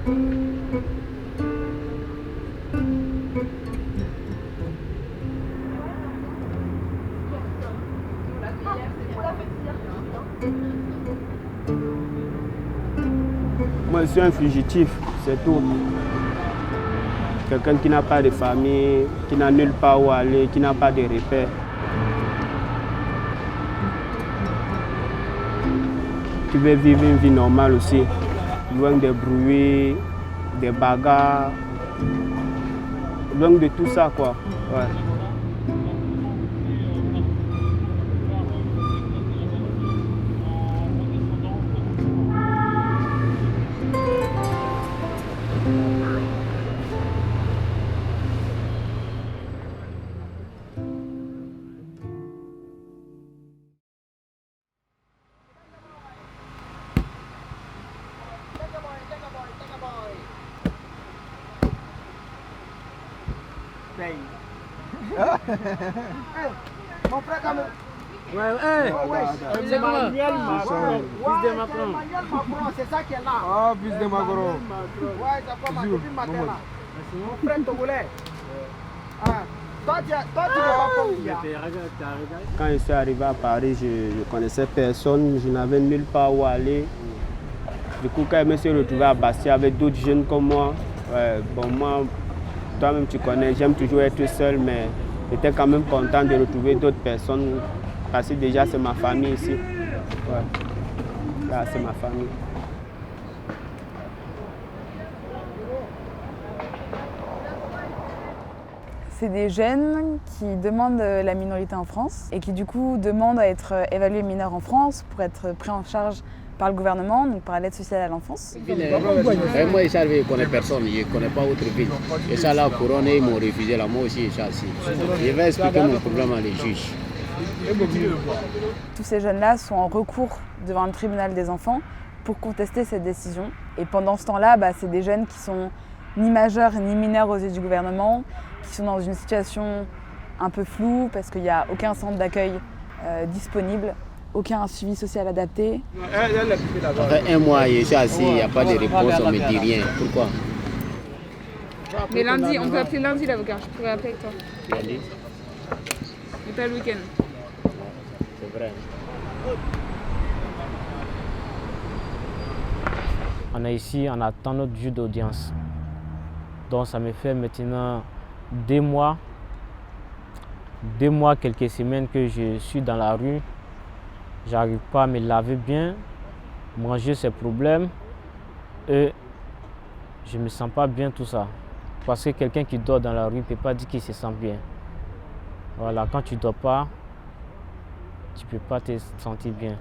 Moi, je suis un fugitif, c'est tout. Quelqu'un qui n'a pas de famille, qui n'a nulle part où aller, qui n'a pas de repères. Qui veut vivre une vie normale aussi, loin des bruits, des bagarres, loin de tout ça, quoi. Ouais. Mon frère quand même. Fils de Macron. C'est ça qui est là. Ah, fils de Macron. Ouais, ça fait ma copine maternelle. Mon frère togolais. Toi, tu ne vas pas confier. Quand je suis arrivé à Paris, je ne connaissais personne, je n'avais nulle part où aller. Du coup, quand je me suis retrouvé à Bastia avec d'autres jeunes comme moi, bon, moi, toi-même tu connais, j'aime toujours être seul, mais j'étais quand même content de retrouver d'autres personnes parce que déjà c'est ma famille ici. Ouais. Là, c'est ma famille. C'est des jeunes qui demandent la minorité en France et qui du coup demandent à être évalués mineurs en France pour être pris en charge par le gouvernement, donc par l'aide sociale à l'enfance. Moi, je ne connais personne, je ne connais pas autre ville. Et ça, là, couronne, ils m'ont refusé là, moi aussi, je vais expliquer mon problème à les juges. Tous ces jeunes-là sont en recours devant le tribunal des enfants pour contester cette décision. Et pendant ce temps-là, c'est des jeunes qui sont ni majeurs ni mineurs aux yeux du gouvernement, qui sont dans une situation un peu floue parce qu'il n'y a aucun centre d'accueil disponible, aucun suivi social adapté. Après un mois, je suis assis, il n'y a pas de réponse, on ne me dit rien. Pourquoi? Mais lundi, on peut appeler lundi l'avocat, je pourrais appeler avec toi. Lundi? Mais pas le week-end. C'est vrai. On est ici, on attend notre juge d'audience. Donc ça me fait maintenant 2 mois, quelques semaines que je suis dans la rue. J'arrive pas à me laver bien, manger c'est problème et je me sens pas bien tout ça. Parce que quelqu'un qui dort dans la rue ne peut pas dire qu'il se sent bien. Voilà, quand tu dors pas, tu peux pas te sentir bien.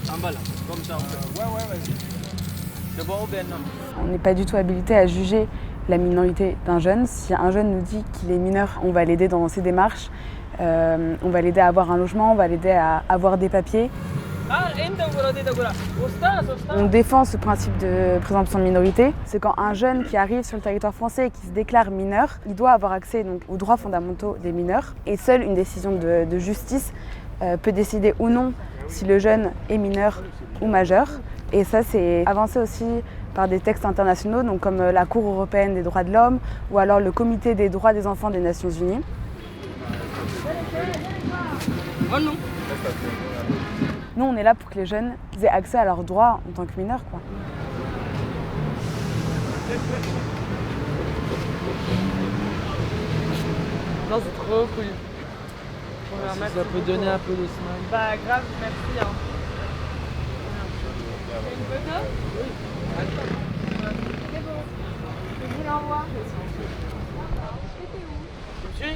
En bas là, comme ça on fait. Ouais, vas-y. C'est bon ou bien non? On n'est pas du tout habilité à juger la minorité d'un jeune. Si un jeune nous dit qu'il est mineur, on va l'aider dans ses démarches, on va l'aider à avoir un logement, on va l'aider à avoir des papiers. On défend ce principe de présomption de minorité. C'est quand un jeune qui arrive sur le territoire français et qui se déclare mineur, il doit avoir accès donc, aux droits fondamentaux des mineurs. Et seule une décision de justice peut décider ou non si le jeune est mineur ou majeur. Et ça, c'est avancé aussi par des textes internationaux, donc comme la Cour européenne des droits de l'homme ou alors le Comité des droits des enfants des Nations Unies. Oh non. Nous, on est là pour que les jeunes aient accès à leurs droits en tant que mineurs, quoi. Non, c'est trop cool. Ça peut donner un peu de smile. Bah grave, merci. Hein. Une photo? Oui. C'est bon. Je vous l'envoie. Tu me suis?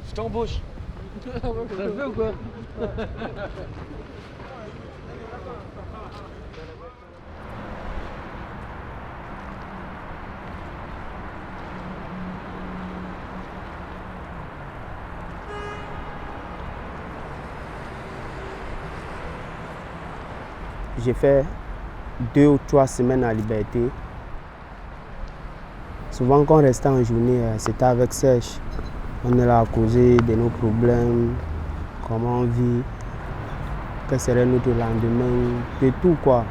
Je t'embauche. Ça le fait ou quoi? J'ai fait 2 ou 3 semaines à liberté. Souvent quand on restait en journée, c'était avec Serge. On est là à causer de nos problèmes, comment on vit. quel serait notre lendemain, de tout quoi,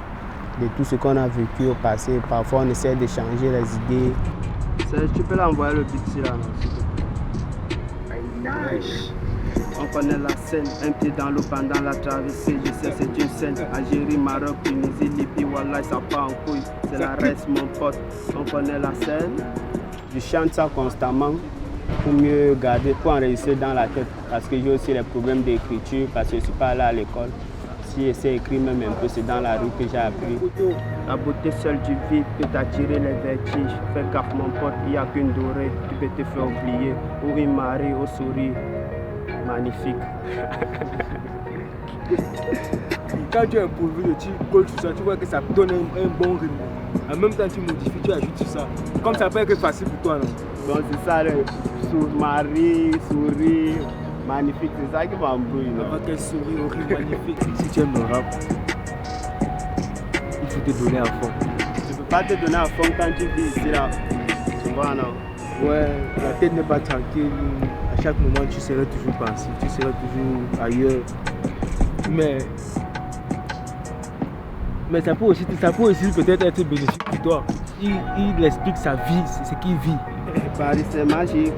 de tout ce qu'on a vécu au passé. Parfois on essaie de changer les idées. Tu peux l'envoyer le petit là, non, s'il te plaît. On connaît la scène, un pied dans l'eau pendant la traversée, je sais c'est une scène. Algérie, Maroc, Tunisie, Libye, Wallah, ça part en couille, c'est la reste mon pote. On connaît la scène. Je chante ça constamment pour mieux garder, pour enregistrer dans la tête, parce que j'ai aussi les problèmes d'écriture, parce que je ne suis pas allé à l'école. Si j'essaie d'écrire même un peu, c'est dans la rue que j'ai appris. La beauté seule du vide peut t'attirer les vertiges. Fais gaffe mon pote, il n'y a qu'une dorée qui peut te faire oublier. Ou une marée au sourire. Magnifique. Quand tu es improvisé, tu colles sur ça, tu vois que ça donne un bon rythme. En même temps, tu modifies, tu ajoutes sur ça. Comme ça peut être facile pour toi, non? Donc c'est ça, Marie, sourire, magnifique, c'est ça qui m'embrouille. Quel sourire horrible, magnifique. Si tu aimes le rap, il faut te donner à fond. Tu ne peux pas te donner à fond quand tu vis ici là. Tu vois, non? Ouais, la tête n'est pas tranquille. À chaque moment, tu seras toujours pensif, tu seras toujours ailleurs. Mais ça peut aussi peut-être être bénéfique pour toi. Il explique sa vie, c'est ce qu'il vit. Paris c'est magique.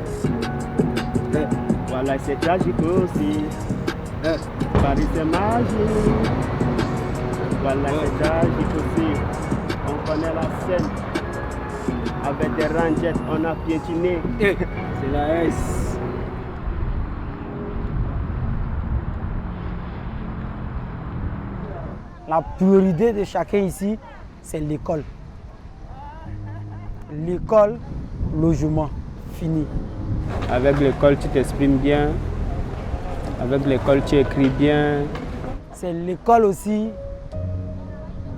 Voilà, c'est tragique aussi. Paris c'est magique. Voilà, c'est tragique aussi. On connaît la scène. Avec des rangettes, on a piétiné. C'est la S. La priorité de chacun ici, c'est l'école. L'école, logement, fini. Avec l'école, tu t'exprimes bien. Avec l'école, tu écris bien. C'est l'école aussi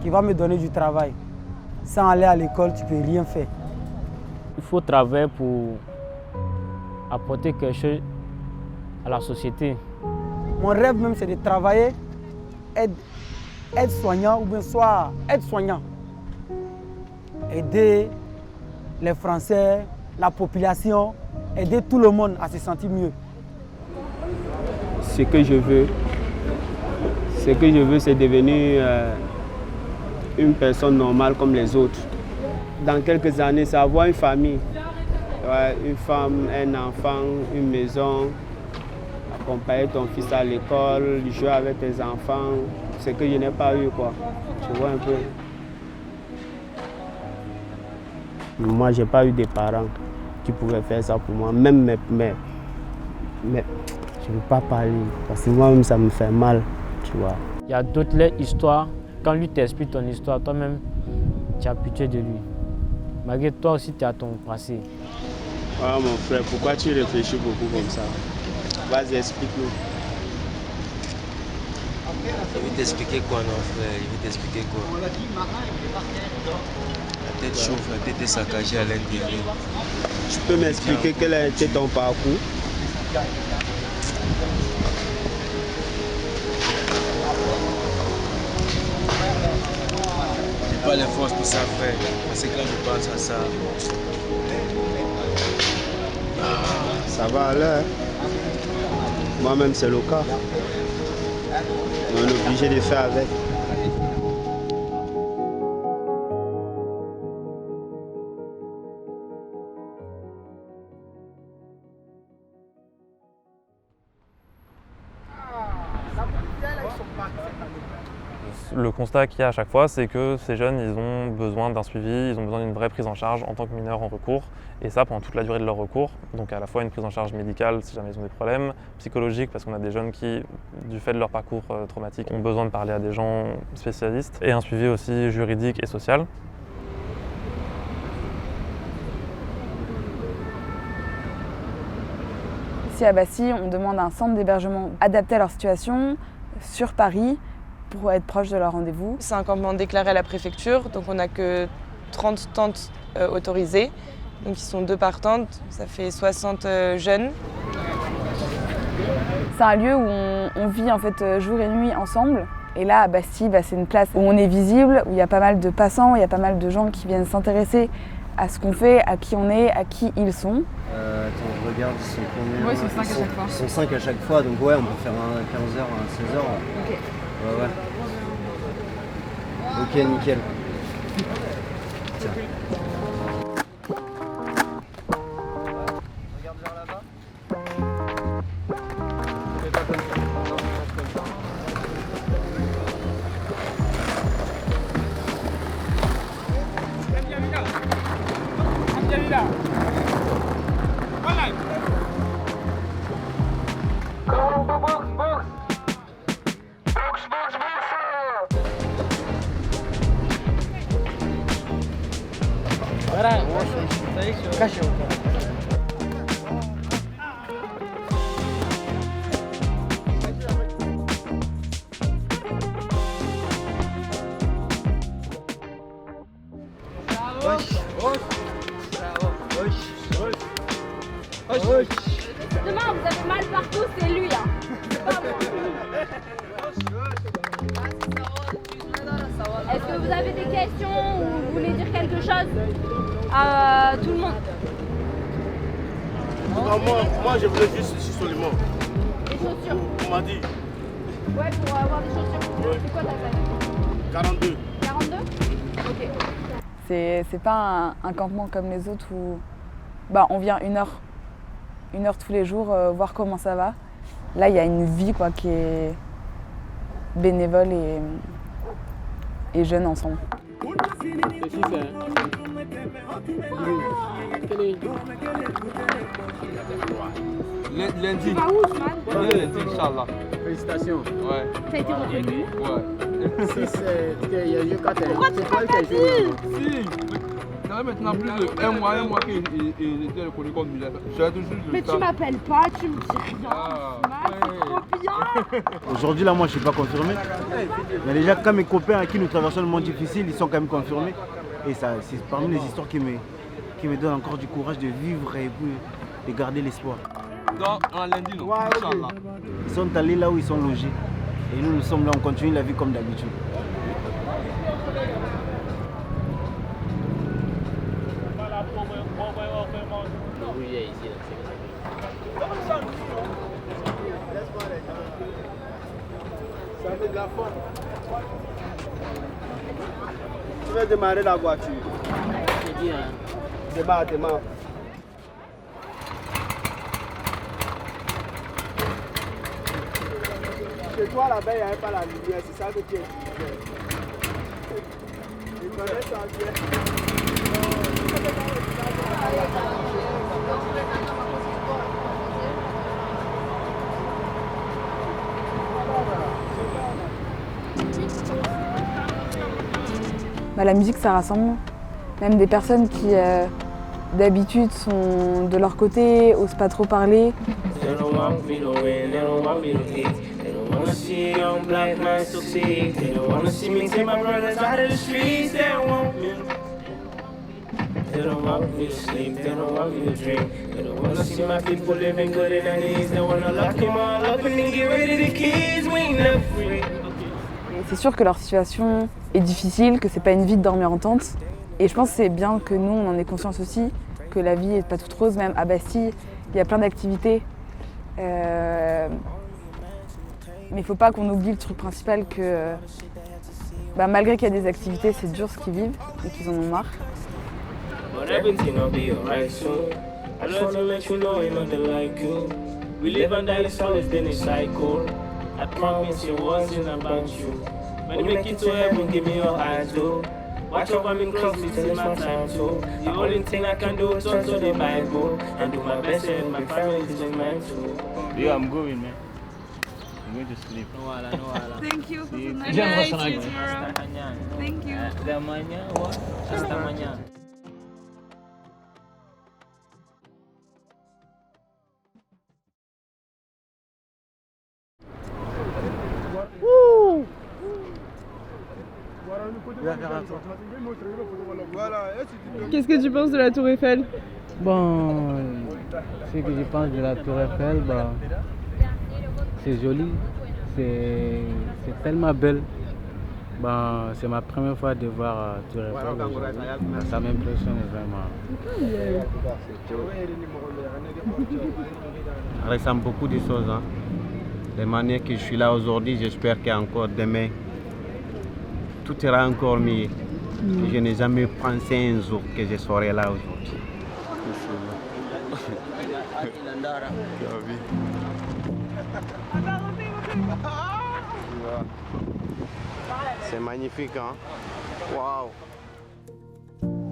qui va me donner du travail. Sans aller à l'école, tu ne peux rien faire. Il faut travailler pour apporter quelque chose à la société. Mon rêve même, c'est de travailler, être soignant ou bien soit aide-soignant. Aider les Français, la population, aider tout le monde à se sentir mieux. Ce que je veux, c'est devenir une personne normale comme les autres. Dans quelques années, c'est avoir une famille, ouais, une femme, un enfant, une maison, accompagner ton fils à l'école, jouer avec tes enfants, ce que je n'ai pas eu quoi. Tu vois un peu. Moi, je n'ai pas eu de parents qui pouvaient faire ça pour moi, même mes mères. Mais je ne veux pas parler parce que moi-même ça me fait mal, tu vois. Il y a d'autres histoires. Quand lui t'explique ton histoire, toi-même, tu as pitié de lui. Malgré toi aussi, tu as ton passé. Ah mon frère, pourquoi tu réfléchis beaucoup comme ça? Vas-y, explique-nous. Il veut t'expliquer quoi, non frère? Il veut t'expliquer quoi? La tête chauffe, la tête est saccagée à l'intérieur. Tu peux m'expliquer quel a été ton parcours? J'ai pas les forces pour ça, frère. Parce que quand je pense à ça... Ça va aller. Moi-même, c'est le cas. On est obligé de faire avec. Le constat qu'il y a à chaque fois, c'est que ces jeunes, ils ont besoin d'un suivi, ils ont besoin d'une vraie prise en charge en tant que mineurs en recours, et ça pendant toute la durée de leur recours. Donc à la fois une prise en charge médicale si jamais ils ont des problèmes, psychologique parce qu'on a des jeunes qui, du fait de leur parcours traumatique, ont besoin de parler à des gens spécialistes, et un suivi aussi juridique et social. Ici à Bassy, on demande un centre d'hébergement adapté à leur situation sur Paris, pour être proche de leur rendez-vous. C'est un campement déclaré à la préfecture, donc on n'a que 30 tentes autorisées. Donc ils sont 2 par tente, ça fait 60 jeunes. C'est un lieu où on vit en fait jour et nuit ensemble. Et là à Bassy, c'est une place où on est visible, où il y a pas mal de passants, il y a pas mal de gens qui viennent s'intéresser à ce qu'on fait, à qui on est, à qui ils sont. Attends, je regarde, ils sont combien? Ouais, ils sont 5 à chaque fois. Ils sont 5 à chaque fois, donc ouais, on peut faire un 15h, un 16h. Ok. Ouais. Ok, nickel. Tiens. Regarde vers là-bas. Demain, vous avez mal partout, c'est lui. Hein. C'est pas moi. Est-ce que vous avez des questions ou vous voulez dire quelque chose à tout le monde? Non, moi je voulais juste seulement. Des chaussures. On m'a dit. Ouais, pour avoir des chaussures. Ouais. C'est quoi ta taille? 42. 42? Ok. C'est pas un campement comme les autres où on vient une heure tous les jours voir comment ça va. Là, il y a une vie quoi, qui est bénévole et jeune ensemble. Lundi. Tu vas où, Ousmane? Lundi, Inch'Allah. Félicitations. Ouais. T'as été reconnu? Ouais. Si c'est Pourquoi tu m'as pas dit? Si. Ça fait maintenant plus de un mois qu'il était reconnu comme militaire. J'ai toujours le Mais temps. tu m'appelles pas, tu me dis rien. Ah, C'est trop bien. Aujourd'hui là moi je suis pas confirmé. Mais déjà quand mes copains à qui nous traversons le monde difficile, ils sont quand même confirmés. Et ça c'est parmi les histoires qui me donnent encore du courage de vivre et de garder l'espoir. Donc en lundi, non, Inch'Allah. Ils sont allés là où ils sont logés. Et nous sommes là, on continue la vie comme d'habitude. Ça fait de la faune. Tu veux démarrer la voiture? C'est bien. Démarre. Chez toi là-bas, il n'y avait pas la lumière, c'est ça que tu es. Tu connais ça bien. La musique, ça rassemble. Même des personnes qui, d'habitude, sont de leur côté, osent pas trop parler. C'est sûr que leur situation est difficile, que c'est pas une vie de dormir en tente. Et je pense que c'est bien que nous, on en ait conscience aussi, que la vie n'est pas toute rose. Même à Bastille, il y a plein d'activités. Mais il ne faut pas qu'on oublie le truc principal que malgré qu'il y a des activités, c'est dur ce qu'ils vivent et qu'ils en ont marre. Watch over me closely till it's my time to. The only thing I can do is turn to the Bible and do my best and my family is in mind too. Yeah, I'm going, man. I'm going to sleep. No wala. Thank you. See you. Nice Jangan to meet you bosan tomorrow. Thank you. Hasta mañana. Qu'est-ce que tu penses de la Tour Eiffel? Bon, ce que je pense de la Tour Eiffel, c'est joli, c'est tellement belle. C'est ma première fois de voir la Tour Eiffel. Ça m'impressionne vraiment. Ça ressemble beaucoup de choses. Hein. de manière que je suis là aujourd'hui, j'espère qu'encore demain, tout ira encore mieux. Je n'ai jamais pensé un jour que je serai là aujourd'hui. C'est magnifique, hein? Waouh!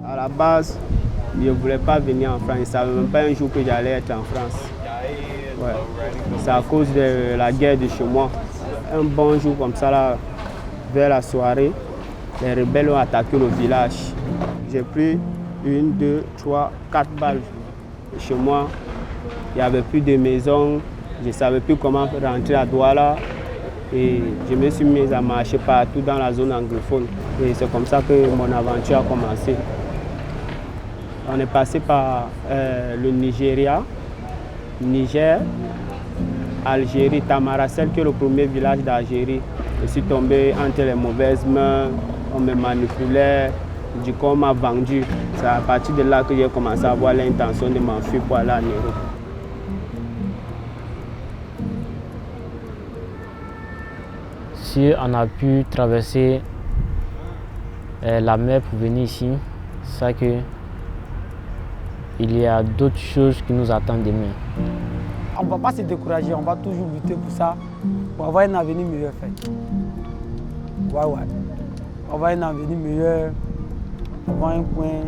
À la base, je ne voulais pas venir en France. Je ne savais même pas un jour que j'allais être en France. Ouais. C'est à cause de la guerre de chez moi. Un bon jour comme ça, là, vers la soirée, les rebelles ont attaqué le village. J'ai pris 1, 2, 3, 4 balles. Chez moi, il n'y avait plus de maison. Je ne savais plus comment rentrer à Douala. Et je me suis mis à marcher partout dans la zone anglophone. Et c'est comme ça que mon aventure a commencé. On est passé par le Nigeria, Niger, Algérie, Tamaracel, qui est le premier village d'Algérie. Je suis tombé entre les mauvaises mains, on me manipulait, du coup on m'a vendu. C'est à partir de là que j'ai commencé à avoir l'intention de m'enfuir pour aller en Europe. Si on a pu traverser la mer pour venir ici, c'est ça que il y a d'autres choses qui nous attendent demain. On ne va pas se décourager, on va toujours lutter pour ça, pour avoir un avenir meilleur fait. Ouais. Avoir un avenir meilleur, avoir un coin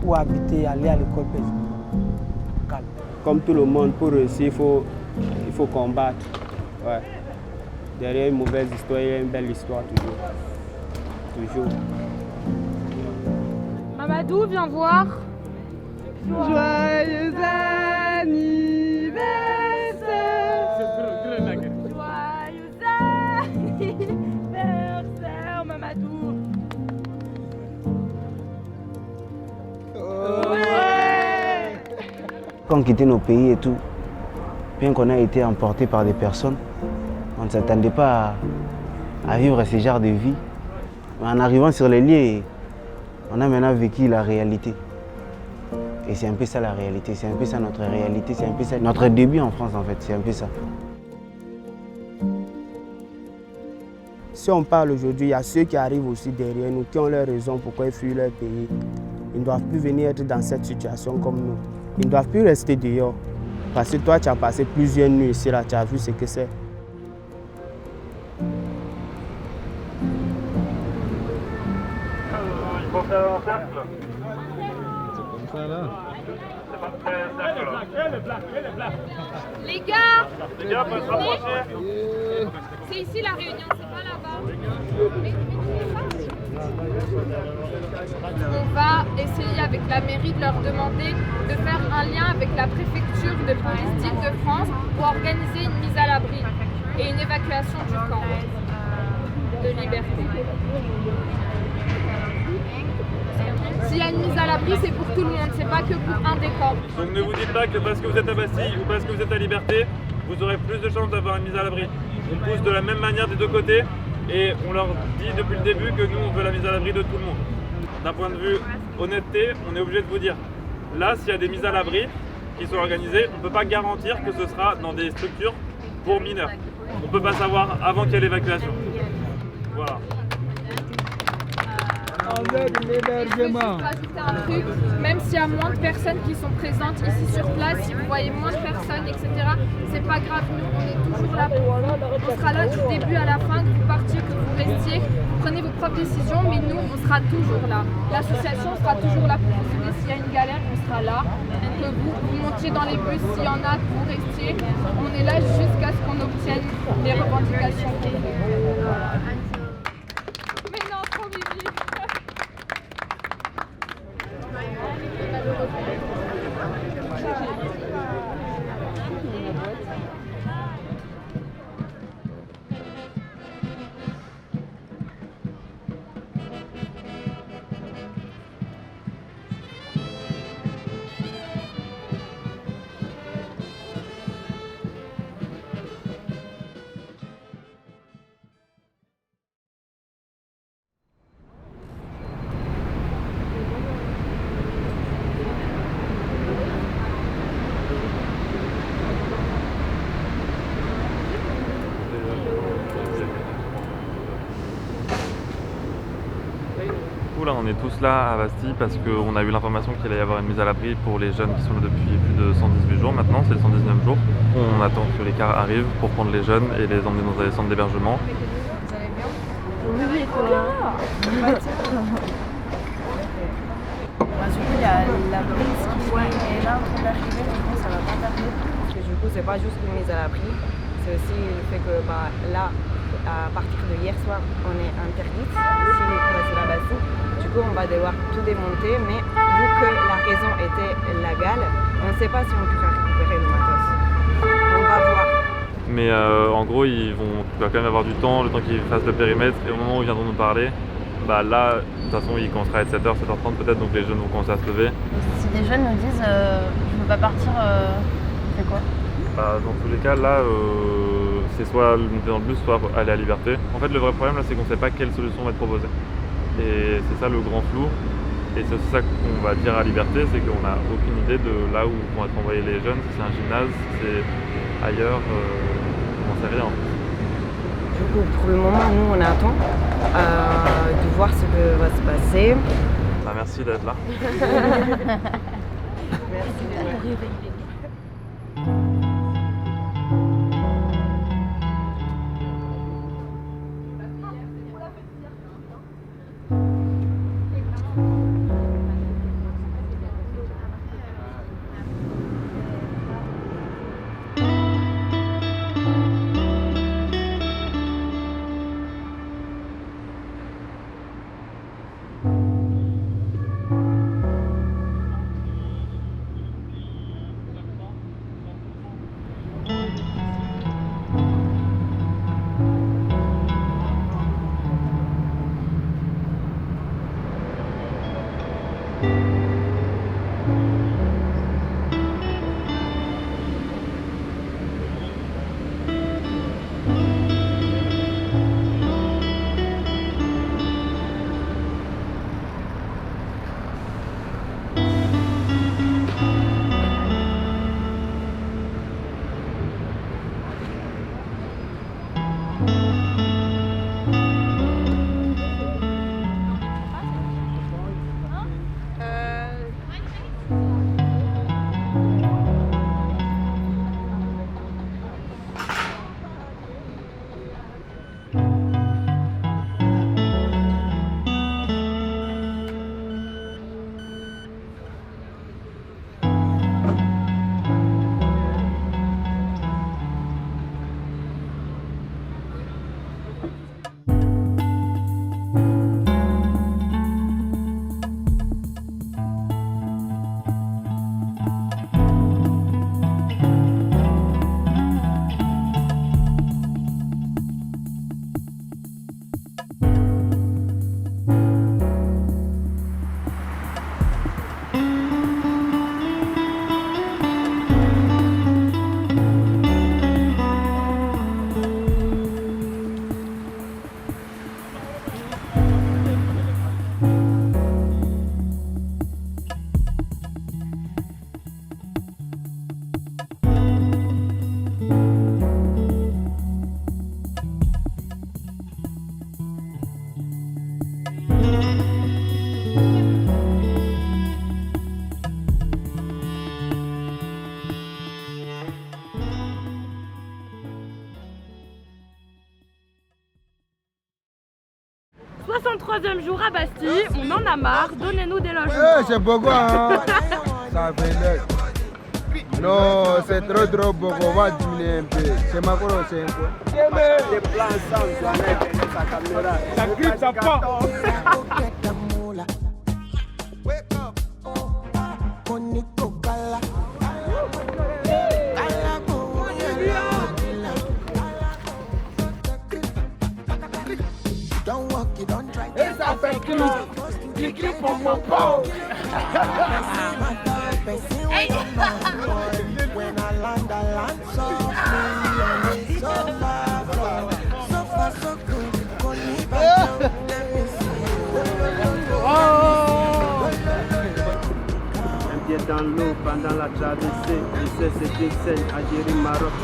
où habiter, aller à l'école paisible. Comme tout le monde, pour réussir, il faut combattre. Ouais. Derrière une mauvaise histoire, il y a une belle histoire toujours. Mamadou, viens voir. Joyeux anniversaire. Joyeux anniversaire, Mamadou. Quand on quittait nos pays et tout, bien qu'on a été emporté par des personnes, on ne s'attendait pas à vivre ce genre de vie. Mais en arrivant sur les lieux, on a maintenant vécu la réalité. Et c'est un peu ça la réalité, c'est un peu ça notre réalité, c'est un peu ça notre début en France en fait, c'est un peu ça. Si on parle aujourd'hui, il y a ceux qui arrivent aussi derrière nous, qui ont leurs raisons pourquoi ils fuient leur pays. Ils ne doivent plus venir être dans cette situation comme nous. Ils ne doivent plus rester dehors. Parce que toi, tu as passé plusieurs nuits ici, là, tu as vu ce que c'est. Il faut faire un cercle. C'est comme ça là. C'est pas très cercle là. Les gars, les gars peuvent se rapprocher. C'est ici la réunion, c'est pas là-bas. On va essayer avec la mairie de leur demander de faire un lien avec la préfecture de police d'Île-de-France pour organiser une mise à l'abri et une évacuation du camp de Liberté. S'il y a une mise à l'abri, c'est pour tout le monde, c'est pas que pour un des camps. Donc ne vous dites pas que parce que vous êtes à Bastille ou parce que vous êtes à Liberté, vous aurez plus de chances d'avoir une mise à l'abri. On pousse de la même manière des deux côtés et on leur dit depuis le début que nous on veut la mise à l'abri de tout le monde. D'un point de vue honnêteté, on est obligé de vous dire, là s'il y a des mises à l'abri qui sont organisées, on ne peut pas garantir que ce sera dans des structures pour mineurs. On ne peut pas savoir avant qu'il y ait l'évacuation. Voilà. Avec l'hébergement. Rajouter un truc, même s'il y a moins de personnes qui sont présentes ici sur place, si vous voyez moins de personnes, etc., c'est pas grave, nous on est toujours là pour vous. On sera là du début à la fin, que vous partiez, que vous restiez, vous prenez vos propres décisions, mais nous on sera toujours là. L'association sera toujours là pour vous aider, s'il y a une galère, on sera là. Que vous montiez dans les bus, s'il y en a, que vous restiez. On est là jusqu'à ce qu'on obtienne les revendications. Mais non, trop bibi. on est tous là à Bastille parce qu'on a eu l'information qu'il allait y avoir une mise à l'abri pour les jeunes qui sont là depuis plus de 118 jours maintenant, c'est le 119e jour. On attend que les cars arrivent pour prendre les jeunes et les emmener dans des centres d'hébergement. Vous allez bien? Oui, et toi? Du coup, il y a la brise qui est là en train d'arriver, du coup, ça va pas tarder. Parce que du coup, c'est pas juste une mise à l'abri, c'est aussi le fait que là, à partir de hier soir, on est interdite ici sur la Bastille. Du coup, on va devoir tout démonter, mais vu que la raison était légale, on ne sait pas si on pourra récupérer le matos. On va voir. Mais en gros, il va quand même avoir du temps, le temps qu'ils fassent le périmètre, et au moment où ils viendront nous parler, là, de toute façon, il commencera à être 7h, 7h30 peut-être, donc les jeunes vont commencer à se lever. Si des jeunes nous disent je veux pas partir, on fait quoi? Dans tous les cas, là, c'est soit monter dans le bus, soit aller à Liberté. En fait, le vrai problème, là, c'est qu'on ne sait pas quelle solution va être proposée. Et c'est ça le grand flou. Et c'est aussi ça qu'on va dire à Liberté, c'est qu'on n'a aucune idée de là où vont être envoyés les jeunes, si c'est un gymnase, si c'est ailleurs, on n'en sait rien. Du coup, pour le moment, nous, on attend de voir ce que va se passer. Merci d'être là. Merci d'être là. Troisième jour à Bastille, on en a marre, donnez-nous des logements. C'est beaucoup, hein. Ça fait non, c'est trop beaucoup, on va diminuer un peu. C'est ma couronne, c'est un peu. Les plans ensemble, tu vas mettre sa caméra. Ça grippe, ça part. Et ça fait clic pour mon pauvre. Un pied dans l'eau pendant la traversée. Je sais c'est une scène, Algérie, Maroc,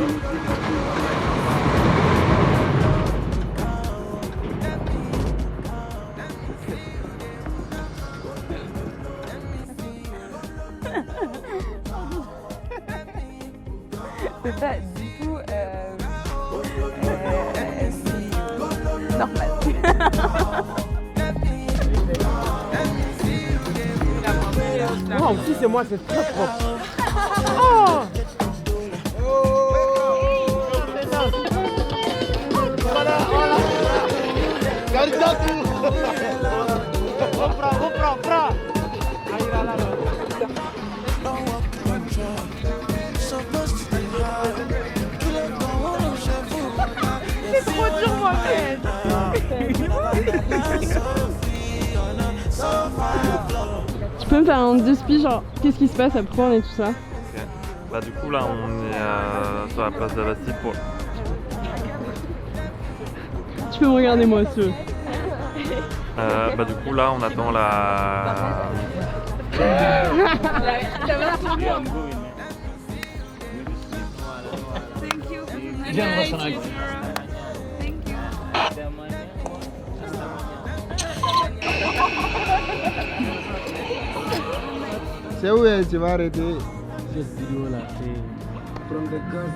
C'est pas du tout normal. Non, si c'est moi, c'est très propre. Oh! C'est trop dur, Mohamed. Tu peux me faire un 2 speech, genre qu'est-ce qui se passe, pourquoi on est tout ça? Ok. Bah du coup là on est sur la place de la Bastille pour... Tu peux me regarder moi si tu veux. Bah du coup là on attend la... C'est où tu vas arrêter? Cette vidéo là, c'est... Prendre des gaz.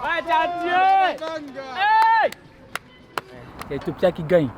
Ouais, t'as tué! Hey! C'est Ethiopia qui gagne.